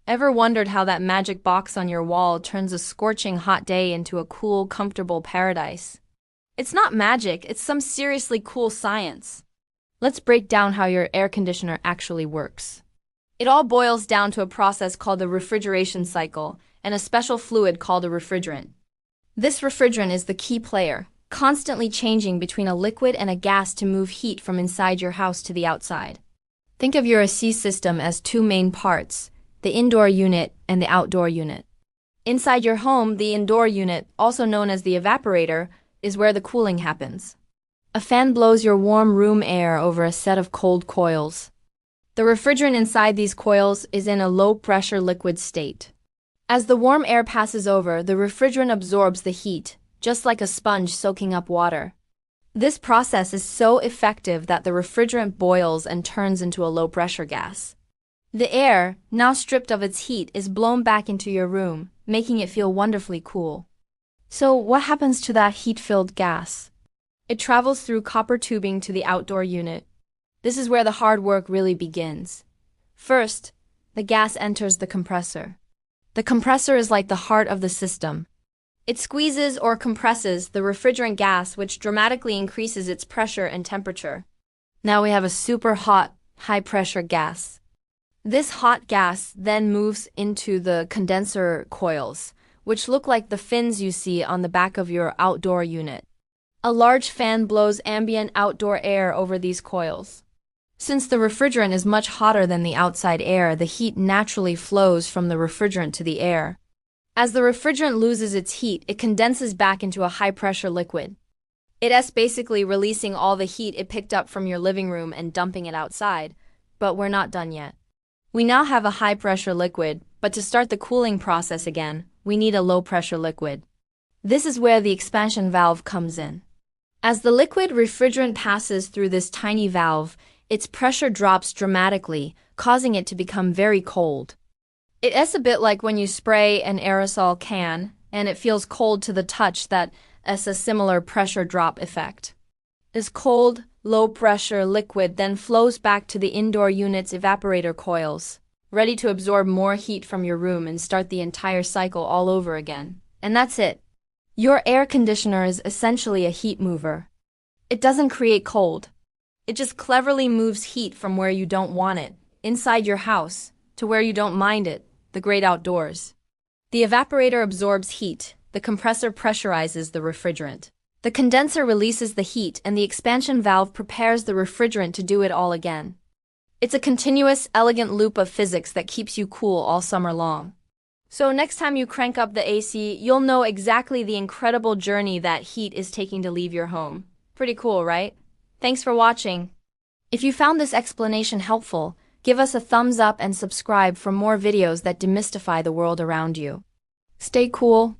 Ever wondered how that magic box on your wall turns a scorching hot day into a cool, comfortable paradise? It's not magic, it's some seriously cool science. Let's break down how your air conditioner actually works. It all boils down to a process called the refrigeration cycle and a special fluid called a refrigerant. This refrigerant is the key player, constantly changing between a liquid and a gas to move heat from inside your house to the outside. Think of your AC system as two main parts, the indoor unit and the outdoor unit. Inside your home, the indoor unit, also known as the evaporator, is where the cooling happens. A fan blows your warm room air over a set of cold coils. The refrigerant inside these coils is in a low-pressure liquid state. As the warm air passes over, the refrigerant absorbs the heat, just like a sponge soaking up water. This process is so effective that the refrigerant boils and turns into a low-pressure gas. The air, now stripped of its heat, is blown back into your room, making it feel wonderfully cool. So what happens to that heat-filled gas? It travels through copper tubing to the outdoor unit. This is where the hard work really begins. First, the gas enters the compressor. The compressor is like the heart of the system. It squeezes or compresses the refrigerant gas, which dramatically increases its pressure and temperature. Now we have a super hot, high-pressure gas. This hot gas then moves into the condenser coils, which look like the fins you see on the back of your outdoor unit. A large fan blows ambient outdoor air over these coils. Since the refrigerant is much hotter than the outside air, the heat naturally flows from the refrigerant to the air. As the refrigerant loses its heat, it condenses back into a high-pressure liquid. It's basically releasing all the heat it picked up from your living room and dumping it outside. But we're not done yet. We now have a high-pressure liquid, but to start the cooling process again, we need a low-pressure liquid. This is where the expansion valve comes in. As the liquid refrigerant passes through this tiny valve, its pressure drops dramatically, causing it to become very cold. It's a bit like when you spray an aerosol can, and it feels cold to the touch. That's a similar pressure drop effect. This cold, low-pressure liquid then flows back to the indoor unit's evaporator coils, ready to absorb more heat from your room and start the entire cycle all over again. And that's it. Your air conditioner is essentially a heat mover. It doesn't create cold. It just cleverly moves heat from where you don't want it, inside your house, to where you don't mind it, the great outdoors. The evaporator absorbs heat, the compressor pressurizes the refrigerant. The condenser releases the heat, and the expansion valve prepares the refrigerant to do it all again. It's a continuous, elegant loop of physics that keeps you cool all summer long. So next time you crank up the AC, you'll know exactly the incredible journey that heat is taking to leave your home. Pretty cool, right? Thanks for watching. If you found this explanation helpful, give us a thumbs up and subscribe for more videos that demystify the world around you. Stay cool.